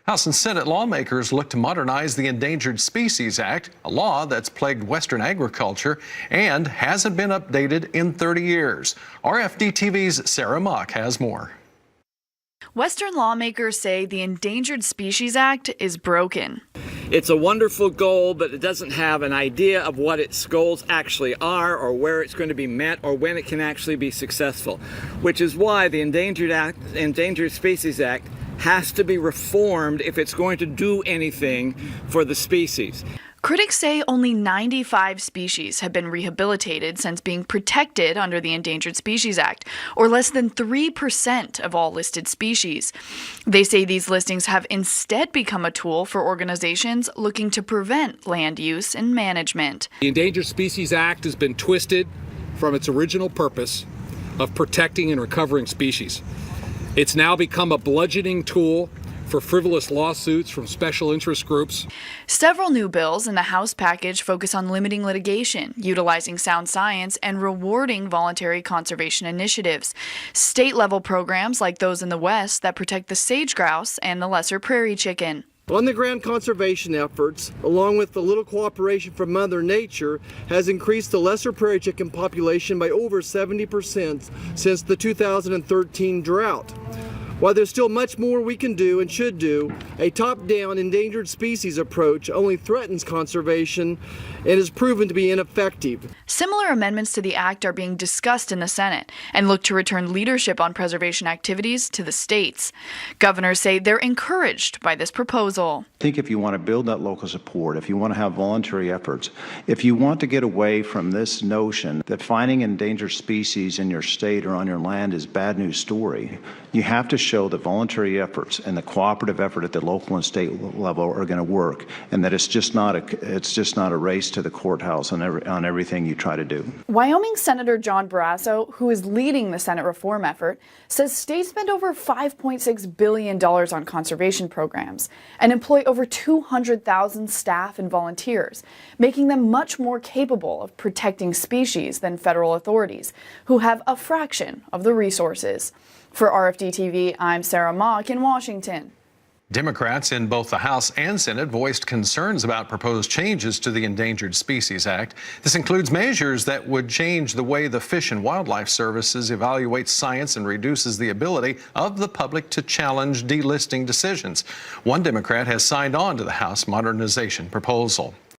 House and Senate lawmakers look to modernize the Endangered Species Act, a law that's plagued Western agriculture and hasn't been updated in 30 years. RFD-TV's Sarah Mock has more. Western lawmakers say the Endangered Species Act is broken. It's a wonderful goal, but it doesn't have an idea of what its goals actually are or where it's going to be met or when it can actually be successful, which is why the Endangered Species Act has to be reformed if it's going to do anything for the species. Critics say only 95 species have been rehabilitated since being protected under the Endangered Species Act, or less than 3% of all listed species. They say these listings have instead become a tool for organizations looking to prevent land use and management. The Endangered Species Act has been twisted from its original purpose of protecting and recovering species. It's now become a bludgeoning tool for frivolous lawsuits from special interest groups. Several new bills in the House package focus on limiting litigation, utilizing sound science, and rewarding voluntary conservation initiatives. State-level programs like those in the West that protect the sage grouse and the lesser prairie chicken. On-the-ground conservation efforts, along with the little cooperation from Mother Nature, has increased the lesser prairie chicken population by over 70% since the 2013 drought. While there's still much more we can do and should do, a top-down endangered species approach only threatens conservation and is proven to be ineffective. Similar amendments to the act are being discussed in the Senate and look to return leadership on preservation activities to the states. Governors say they're encouraged by this proposal. I think if you want to build that local support, if you want to have voluntary efforts, if you want to get away from this notion that finding endangered species in your state or on your land is bad news story, you have to show that voluntary efforts and the cooperative effort at the local and state level are going to work, and that it's just not a race to the courthouse on everything you try to do. Wyoming Senator John Barrasso, who is leading the Senate reform effort, says states spend over $5.6 billion on conservation programs and employ over 200,000 staff and volunteers, making them much more capable of protecting species than federal authorities, who have a fraction of the resources. For RFD-TV, I'm Sarah Mock in Washington. Democrats in both the House and Senate voiced concerns about proposed changes to the Endangered Species Act. This includes measures that would change the way the Fish and Wildlife Services evaluates science and reduces the ability of the public to challenge delisting decisions. One Democrat has signed on to the House modernization proposal.